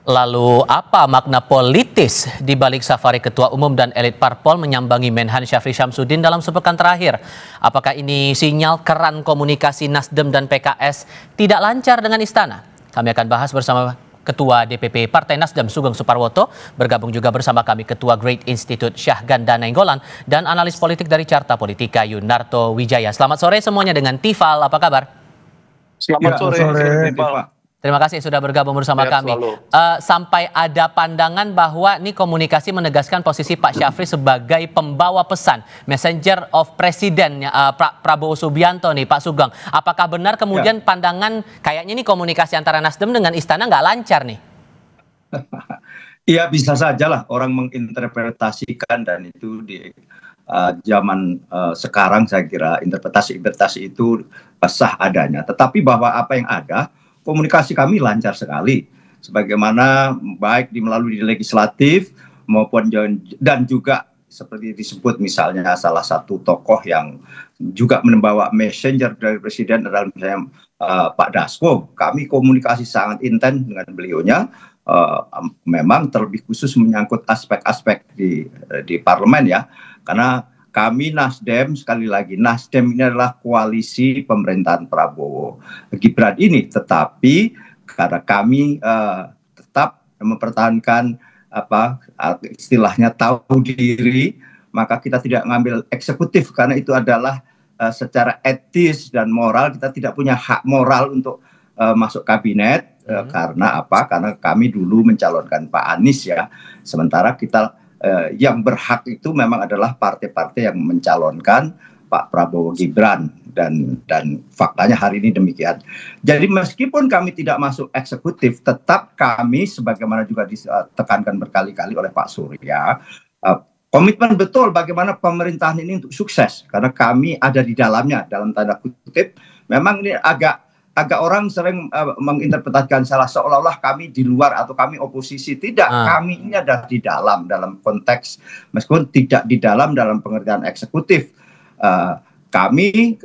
Lalu apa makna politis di balik safari Ketua Umum dan elit parpol menyambangi Menhan Syafri Syamsuddin dalam sepekan terakhir? Apakah ini sinyal keran komunikasi Nasdem dan PKS tidak lancar dengan istana? Kami akan bahas bersama Ketua DPP Partai Nasdem Sugeng Suparwoto, bergabung juga bersama kami Ketua Great Institute Syahganda Nainggolan dan analis politik dari Carta Politika Yunarto Wijaya. Selamat sore semuanya dengan Tifal, apa kabar? Selamat sore. Tifal. Terima kasih sudah bergabung bersama kami. Sampai ada pandangan bahwa ini komunikasi menegaskan posisi Pak Syafri sebagai pembawa pesan, messenger of Presiden Prabowo Subianto nih Pak Sugeng. Apakah benar kemudian pandangan kayaknya ini komunikasi antara Nasdem dengan Istana nggak lancar nih? Iya, bisa saja lah orang menginterpretasikan, dan itu di zaman sekarang saya kira interpretasi itu sah adanya. Tetapi bahwa apa yang ada, komunikasi kami lancar sekali, sebagaimana baik melalui di legislatif maupun dan juga seperti disebut misalnya salah satu tokoh yang juga membawa messenger dari Presiden adalah misalnya Pak Dasko. Kami komunikasi sangat intens dengan beliaunya, memang terlebih khusus menyangkut aspek-aspek di parlemen ya, karena kami Nasdem, sekali lagi Nasdem ini adalah koalisi pemerintahan Prabowo Gibran ini, tetapi karena kami tetap mempertahankan istilahnya tahu diri, maka kita tidak mengambil eksekutif karena itu adalah secara etis dan moral kita tidak punya hak moral untuk masuk kabinet. Karena apa? Karena kami dulu mencalonkan Pak Anies ya, sementara kita yang berhak itu memang adalah partai-partai yang mencalonkan Pak Prabowo Gibran, dan faktanya hari ini demikian. Jadi meskipun kami tidak masuk eksekutif, tetap kami sebagaimana juga ditekankan berkali-kali oleh Pak Surya, komitmen betul bagaimana pemerintahan ini untuk sukses, karena kami ada di dalamnya, dalam tanda kutip. Memang ini agak orang sering menginterpretasikan salah seolah-olah kami di luar atau kami oposisi. Tidak, kami ini ada di dalam konteks, meskipun tidak di dalam pengertian eksekutif. Kami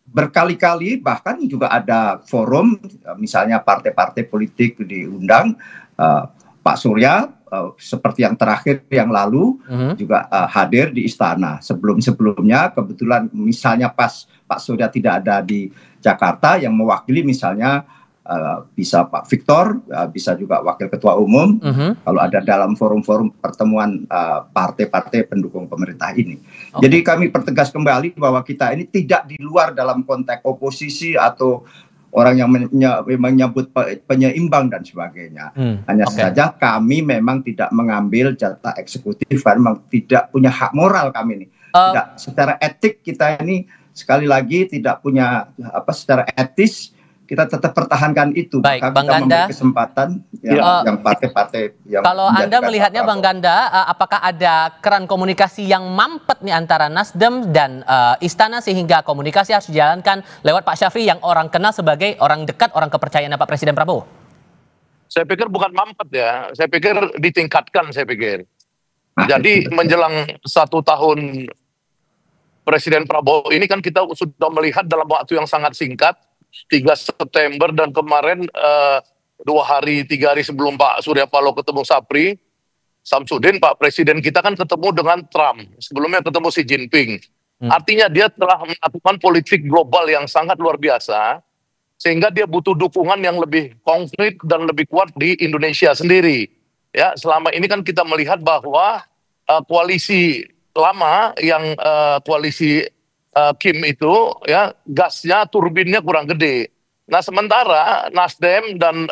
berkali-kali bahkan juga ada forum, misalnya partai-partai politik diundang, Pak Surya seperti yang terakhir yang lalu juga hadir di istana. Sebelumnya kebetulan misalnya pas Pak Surya tidak ada di Jakarta, yang mewakili misalnya bisa Pak Victor, bisa juga Wakil Ketua Umum, kalau ada dalam forum-forum pertemuan partai-partai pendukung pemerintah ini. Jadi kami pertegas kembali bahwa kita ini tidak di luar dalam konteks oposisi atau orang yang menyebut penyeimbang dan sebagainya. Hanya saja kami memang tidak mengambil jatah eksekutif karena memang tidak punya hak moral kami ini. Tidak, secara etik kita ini sekali lagi tidak punya secara etis kita tetap pertahankan itu. Baik, maka Bang kita Ganda, memberi kesempatan yang partai-partai yang kalau Anda melihatnya Bang Ganda, apakah ada keran komunikasi yang mampet nih antara Nasdem dan Istana sehingga komunikasi harus dijalankan lewat Pak Syafri yang orang kenal sebagai orang dekat, orang kepercayaan Pak Presiden Prabowo? Saya pikir bukan mampet ya, saya pikir ditingkatkan, saya pikir. Jadi menjelang 1 tahun Presiden Prabowo ini kan kita sudah melihat dalam waktu yang sangat singkat, 3 September dan kemarin 3 hari sebelum Pak Surya Paloh ketemu Syafri Syamsuddin, Pak Presiden kita kan ketemu dengan Trump, sebelumnya ketemu Xi Jinping. Artinya dia telah melakukan politik global yang sangat luar biasa, sehingga dia butuh dukungan yang lebih konkret dan lebih kuat di Indonesia sendiri. Ya, selama ini kan kita melihat bahwa koalisi lama yang koalisi Kim itu ya gasnya, turbinnya kurang gede. Nah sementara Nasdem dan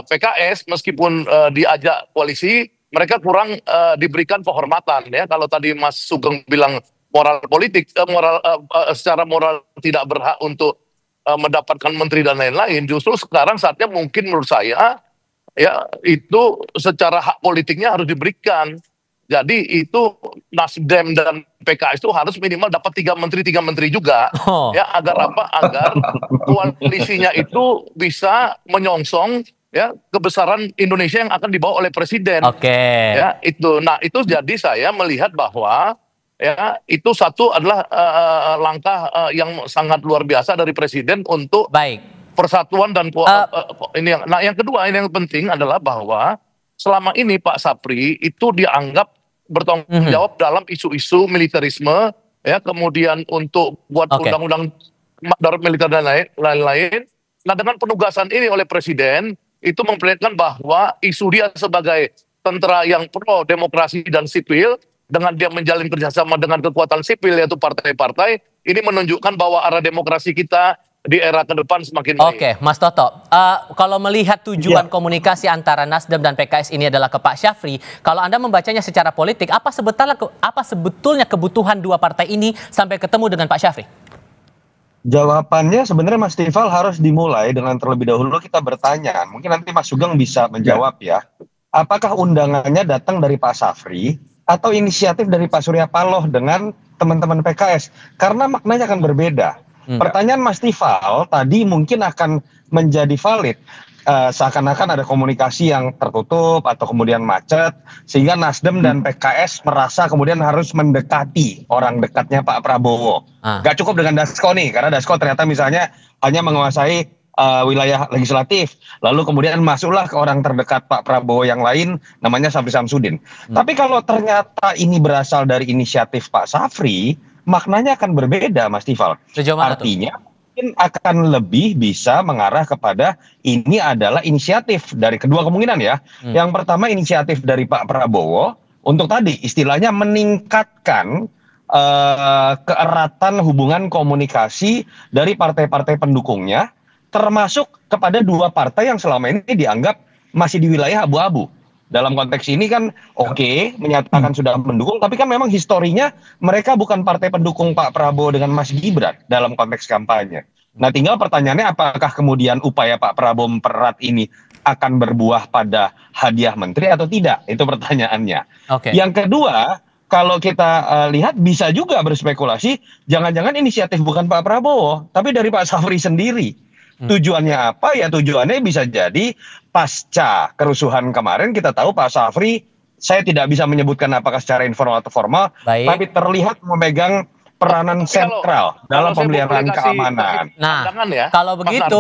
PKS meskipun diajak koalisi, mereka kurang diberikan penghormatan ya. Kalau tadi Mas Sugeng bilang moral politik, secara moral tidak berhak untuk mendapatkan menteri dan lain-lain, justru sekarang saatnya mungkin menurut saya ya itu secara hak politiknya harus diberikan. Jadi itu Nasdem dan PKS itu harus minimal dapat 3 menteri juga, ya agar apa? Agar koalisinya itu bisa menyongsong ya kebesaran Indonesia yang akan dibawa oleh Presiden. Ya itu. Nah itu jadi saya melihat bahwa ya itu satu adalah langkah yang sangat luar biasa dari Presiden untuk persatuan dan ini yang kedua, ini yang penting adalah bahwa selama ini Pak Sapri itu dianggap bertanggung jawab dalam isu-isu militerisme, ya, kemudian untuk buat undang-undang darurat militer dan lain-lain. Nah, dengan penugasan ini oleh Presiden itu memperlihatkan bahwa isu dia sebagai tentara yang pro demokrasi dan sipil, dengan dia menjalin kerjasama dengan kekuatan sipil yaitu partai-partai, ini menunjukkan bahwa arah demokrasi kita di era ke depan semakin baik. Oke, Mas Toto, kalau melihat tujuan komunikasi antara Nasdem dan PKS ini adalah ke Pak Syafri, kalau Anda membacanya secara politik, apa sebetulnya kebutuhan dua partai ini sampai ketemu dengan Pak Syafri? Jawabannya sebenarnya Mas Tifal harus dimulai dengan terlebih dahulu kita bertanya, mungkin nanti Mas Sugeng bisa menjawab ya. Apakah undangannya datang dari Pak Syafri atau inisiatif dari Pak Surya Paloh dengan teman-teman PKS? Karena maknanya akan berbeda. Pertanyaan Mas Tifal tadi mungkin akan menjadi valid. Seakan-akan ada komunikasi yang tertutup atau kemudian macet, sehingga Nasdem dan PKS merasa kemudian harus mendekati orang dekatnya Pak Prabowo. Gak cukup dengan Dasko nih, karena Dasko ternyata misalnya hanya menguasai wilayah legislatif, lalu kemudian masuklah ke orang terdekat Pak Prabowo yang lain, namanya Syafri Samsudin. Tapi kalau ternyata ini berasal dari inisiatif Pak Syafri, maknanya akan berbeda, Mas Tifal. Artinya mungkin akan lebih bisa mengarah kepada ini adalah inisiatif dari kedua kemungkinan ya. Yang pertama inisiatif dari Pak Prabowo untuk tadi istilahnya meningkatkan keeratan hubungan komunikasi dari partai-partai pendukungnya, termasuk kepada dua partai yang selama ini dianggap masih di wilayah abu-abu. Dalam konteks ini kan menyatakan sudah mendukung, tapi kan memang historinya mereka bukan partai pendukung Pak Prabowo dengan Mas Gibran dalam konteks kampanye. Nah, tinggal pertanyaannya apakah kemudian upaya Pak Prabowo mempererat ini akan berbuah pada hadiah menteri atau tidak? Itu pertanyaannya. Yang kedua, kalau kita lihat bisa juga berspekulasi, jangan-jangan inisiatif bukan Pak Prabowo, tapi dari Pak Syafri sendiri. Tujuannya apa? Ya tujuannya bisa jadi pasca kerusuhan kemarin kita tahu Pak Syafri, saya tidak bisa menyebutkan apakah secara informal atau formal, tapi terlihat memegang peranan sentral dalam pemeliharaan keamanan. Nah, kalau begitu,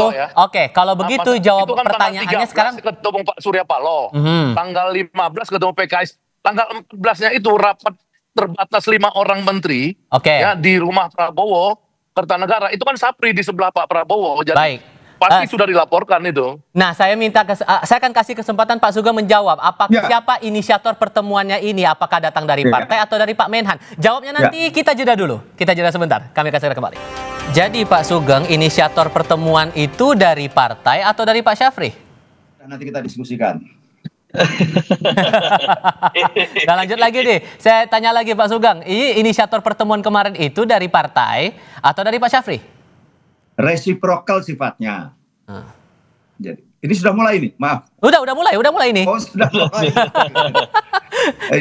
kalau begitu jawab pertanyaannya sekarang. Ketemu Pak Surya Paloh, tanggal 15 ketemu PKS, tanggal 14-nya itu rapat terbatas 5 orang menteri ya, di rumah Prabowo, Kertanegara, itu kan Sapri di sebelah Pak Prabowo. Jadi pasti sudah dilaporkan itu. Nah, saya akan kasih kesempatan Pak Sugeng menjawab. Siapa inisiator pertemuannya ini? Apakah datang dari partai atau dari Pak Menhan? Jawabnya nanti kita jeda dulu. Kita jeda sebentar. Kami akan segera kembali. Jadi Pak Sugeng, inisiator pertemuan itu dari partai atau dari Pak Syafri? Nanti kita diskusikan. Nah, lanjut lagi deh. Saya tanya lagi Pak Sugeng. Ini inisiator pertemuan kemarin itu dari partai atau dari Pak Syafri? Resiprokal sifatnya. Jadi ini sudah mulai nih, maaf. Udah mulai ini. Oh, sudah mulai.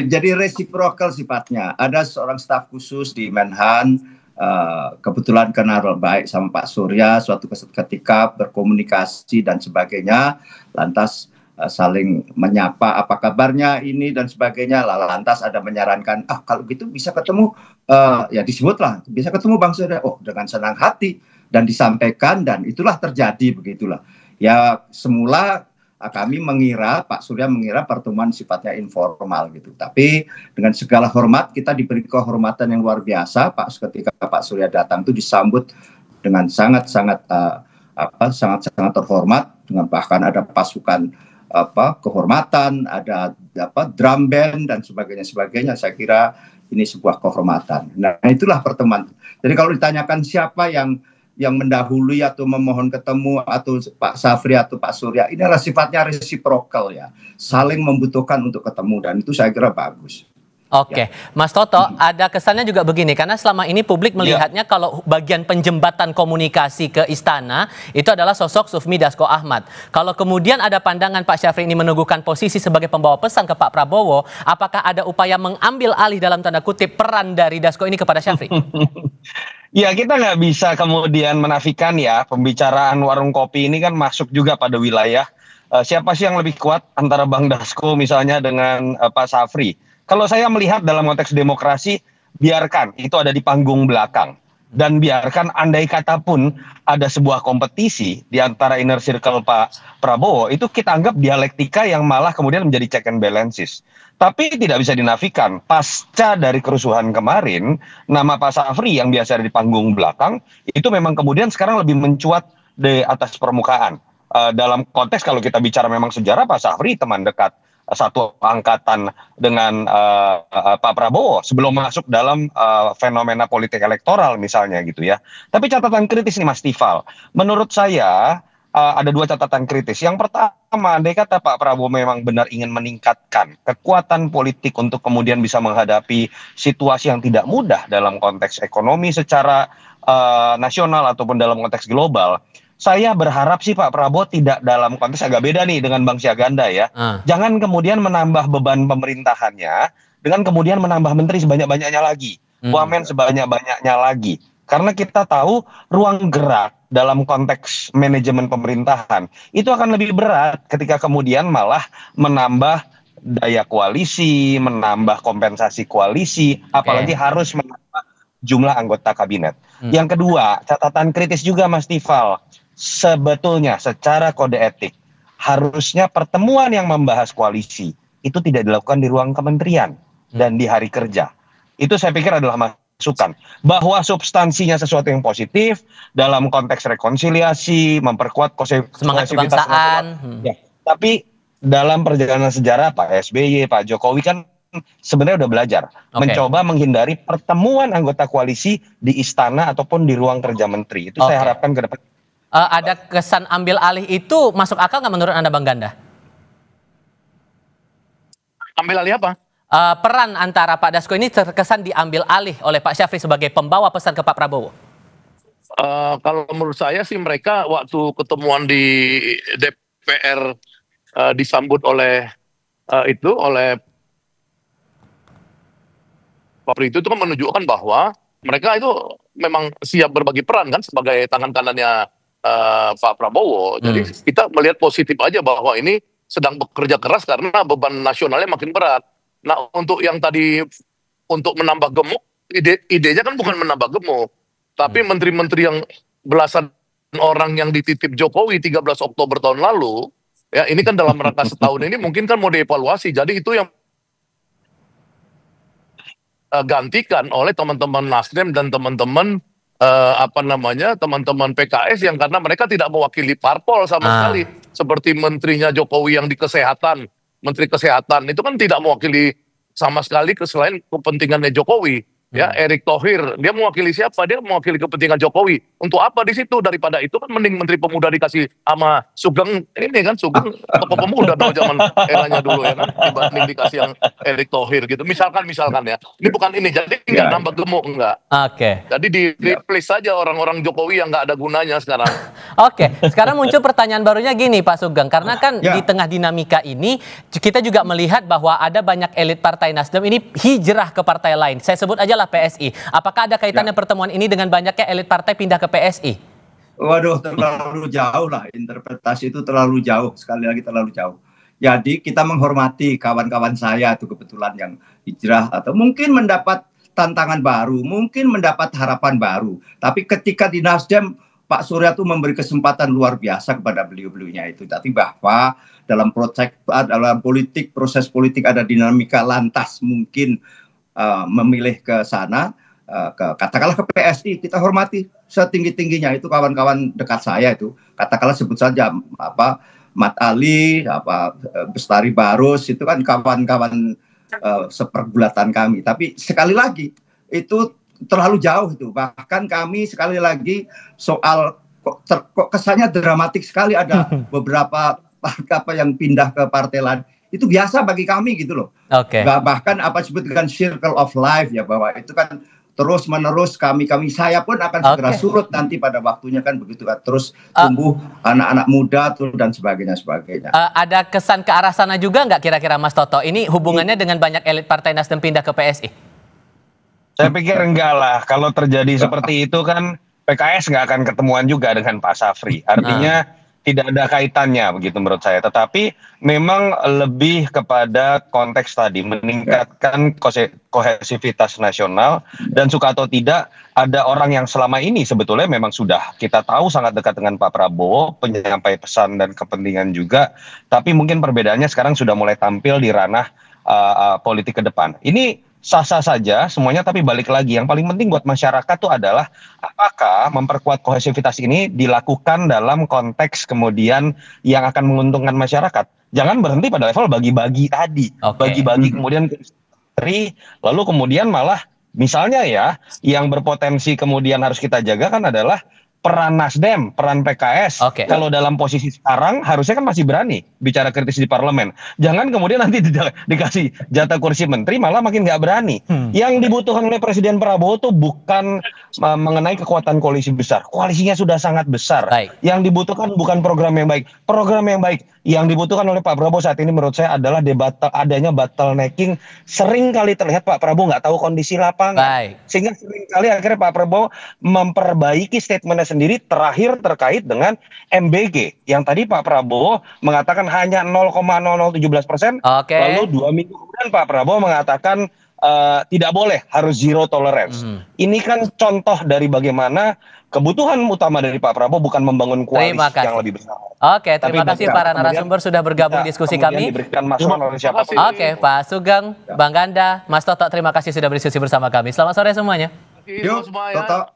Jadi resiprokal sifatnya. Ada seorang staf khusus di Menhan, kebetulan kenal baik sama Pak Surya, suatu ketika berkomunikasi dan sebagainya, lantas saling menyapa apa kabarnya ini dan sebagainya, lantas ada menyarankan kalau gitu bisa ketemu, ya disebutlah bisa ketemu Bang Surya, dengan senang hati dan disampaikan, dan itulah terjadi begitulah. Ya semula kami mengira, Pak Surya mengira pertemuan sifatnya informal gitu, tapi dengan segala hormat kita diberi kehormatan yang luar biasa. Ketika Pak Surya datang itu disambut dengan sangat-sangat terhormat, dengan bahkan ada pasukan kehormatan, ada drum band dan sebagainya. Saya kira ini sebuah kehormatan. Nah, itulah pertemuan. Jadi kalau ditanyakan siapa yang mendahului atau memohon ketemu, atau Pak Syafri atau Pak Surya, ini adalah sifatnya resiprokal ya, saling membutuhkan untuk ketemu, dan itu saya kira bagus. Mas Toto, ada kesannya juga begini, karena selama ini publik melihatnya kalau bagian penjembatan komunikasi ke istana itu adalah sosok Sufmi Dasko Ahmad. Kalau kemudian ada pandangan Pak Syafri ini meneguhkan posisi sebagai pembawa pesan ke Pak Prabowo, apakah ada upaya mengambil alih dalam tanda kutip peran dari Dasko ini kepada Syafri? Ya, kita nggak bisa kemudian menafikan ya, pembicaraan warung kopi ini kan masuk juga pada wilayah siapa sih yang lebih kuat antara Bang Dasko misalnya dengan Pak Syafri. Kalau saya melihat dalam konteks demokrasi, biarkan itu ada di panggung belakang. Dan biarkan andai kata pun ada sebuah kompetisi di antara inner circle Pak Prabowo, itu kita anggap dialektika yang malah kemudian menjadi check and balances. Tapi tidak bisa dinafikan, pasca dari kerusuhan kemarin, nama Pak Safri yang biasa ada di panggung belakang, itu memang kemudian sekarang lebih mencuat di atas permukaan. Dalam konteks kalau kita bicara memang sejarah, Pak Safri teman dekat satu angkatan dengan Pak Prabowo sebelum masuk dalam fenomena politik elektoral misalnya gitu ya. Tapi catatan kritis nih Mas Tifal, menurut saya ada dua catatan kritis. Yang pertama, andai kata Pak Prabowo memang benar ingin meningkatkan kekuatan politik untuk kemudian bisa menghadapi situasi yang tidak mudah dalam konteks ekonomi secara nasional ataupun dalam konteks global, saya berharap sih Pak Prabowo tidak dalam konteks agak beda nih dengan Bang Syaganda ya. Jangan kemudian menambah beban pemerintahannya dengan kemudian menambah menteri sebanyak-banyaknya lagi, wamen sebanyak-banyaknya lagi. Karena kita tahu ruang gerak dalam konteks manajemen pemerintahan itu akan lebih berat ketika kemudian malah menambah daya koalisi, menambah kompensasi koalisi, apalagi harus menambah jumlah anggota kabinet. Yang kedua, catatan kritis juga Mas Tifal. Sebetulnya secara kode etik harusnya pertemuan yang membahas koalisi itu tidak dilakukan di ruang kementerian dan di hari kerja. Itu saya pikir adalah masukan bahwa substansinya sesuatu yang positif dalam konteks rekonsiliasi, memperkuat semangat kebangsaan. Ya, tapi dalam perjalanan sejarah Pak SBY, Pak Jokowi kan sebenarnya udah belajar mencoba menghindari pertemuan anggota koalisi di istana ataupun di ruang kerja menteri. Itu saya harapkan ke depan. Ada kesan ambil alih itu masuk akal nggak menurut Anda Bang Ganda? Ambil alih apa? Peran antara Pak Dasko ini terkesan diambil alih oleh Pak Syafri sebagai pembawa pesan ke Pak Prabowo. Kalau menurut saya sih mereka waktu ketemuan di DPR disambut oleh oleh Pak itu kan menunjukkan bahwa mereka itu memang siap berbagi peran kan sebagai tangan kanannya Pak Prabowo. Jadi kita melihat positif aja bahwa ini sedang bekerja keras karena beban nasionalnya makin berat. Nah untuk yang tadi untuk menambah gemuk, idenya kan bukan menambah gemuk, tapi menteri-menteri yang belasan orang yang dititip Jokowi 13 Oktober tahun lalu, ya ini kan dalam rangka setahun ini mungkin kan mau dievaluasi. Jadi itu yang gantikan oleh teman-teman Nasdem dan teman-teman teman-teman PKS yang karena mereka tidak mewakili parpol sama sekali, seperti menterinya Jokowi yang di kesehatan, menteri kesehatan itu kan tidak mewakili sama sekali selain kepentingannya Jokowi. Ya, Erick Thohir, dia mewakili siapa? Dia mewakili kepentingan Jokowi. Untuk apa di situ? Daripada itu kan mending Menteri Pemuda dikasih sama Sugeng ini kan, Sugeng tokoh pemuda dong zaman eranya dulu ya kan, dibanding dikasih yang Erick Thohir gitu. Misalkan ya. Ini bukan ini, jadi nggak nambah gemuk enggak. Jadi di replace saja orang-orang Jokowi yang nggak ada gunanya sekarang. Sekarang muncul pertanyaan barunya gini Pak Sugeng, karena kan di tengah dinamika ini kita juga melihat bahwa ada banyak elit Partai Nasdem ini hijrah ke partai lain. Saya sebut aja PSI. Apakah ada kaitannya pertemuan ini dengan banyaknya elit partai pindah ke PSI? Waduh, terlalu jauh lah. Interpretasi itu terlalu jauh. Sekali lagi terlalu jauh. Jadi kita menghormati kawan-kawan saya itu kebetulan yang hijrah atau mungkin mendapat tantangan baru, mungkin mendapat harapan baru. Tapi ketika di Nasdem, Pak Surya itu memberi kesempatan luar biasa kepada beliau-beliaunya itu. Tapi bahwa dalam politik, proses politik ada dinamika lantas mungkin memilih ke sana, katakanlah ke PSI, kita hormati setinggi-tingginya. Itu kawan-kawan dekat saya itu, katakanlah sebut saja Mat Ali, Bestari Barus, itu kan kawan-kawan sepergulatan kami. Tapi sekali lagi itu terlalu jauh itu. Bahkan kami sekali lagi soal kok kesannya dramatik sekali ada beberapa yang pindah ke partai lain. Itu biasa bagi kami gitu loh. Bahkan apa disebut dengan circle of life ya, bahwa itu kan terus menerus saya pun akan segera surut nanti pada waktunya kan begitu kan, terus tumbuh anak-anak muda dan sebagainya. Ada kesan ke arah sana juga nggak kira-kira Mas Toto? Ini hubungannya dengan banyak elit Partai Nasdem pindah ke PSI? Saya pikir enggak lah. Kalau terjadi seperti itu kan PKS nggak akan ketemuan juga dengan Pak Safri. Artinya tidak ada kaitannya begitu menurut saya. Tetapi memang lebih kepada konteks tadi meningkatkan kohesivitas nasional, dan suka atau tidak ada orang yang selama ini sebetulnya memang sudah kita tahu sangat dekat dengan Pak Prabowo, penyampai pesan dan kepentingan juga, tapi mungkin perbedaannya sekarang sudah mulai tampil di ranah politik ke depan. Ini sah-sah saja semuanya, tapi balik lagi yang paling penting buat masyarakat tuh adalah apakah memperkuat kohesivitas ini dilakukan dalam konteks kemudian yang akan menguntungkan masyarakat. Jangan berhenti pada level bagi-bagi tadi, bagi-bagi kemudian lalu kemudian malah misalnya ya yang berpotensi kemudian harus kita jaga kan adalah peran Nasdem, peran PKS. Kalau dalam posisi sekarang harusnya kan masih berani bicara kritis di parlemen. Jangan kemudian nanti dikasih jatah kursi menteri malah makin nggak berani. Yang dibutuhkan oleh Presiden Prabowo tuh bukan mengenai kekuatan koalisi besar. Koalisinya sudah sangat besar. Yang dibutuhkan bukan program yang baik. Program yang baik. Yang dibutuhkan oleh Pak Prabowo saat ini menurut saya adalah adanya bottlenecking. Sering kali terlihat Pak Prabowo nggak tahu kondisi lapangan. Sehingga sering kali akhirnya Pak Prabowo memperbaiki statementnya sendiri terakhir terkait dengan MBG. Yang tadi Pak Prabowo mengatakan hanya 0,0017%. Lalu 2 minggu kemudian Pak Prabowo mengatakan tidak boleh, harus zero tolerance. Ini kan contoh dari bagaimana kebutuhan utama dari Pak Prabowo bukan membangun koalisi yang lebih besar. Terima kasih para narasumber sudah bergabung di diskusi kami. Pak Sugeng, Bang Ganda, Mas Toto, terima kasih sudah berdiskusi bersama kami. Selamat sore semuanya. Yuk, Toto.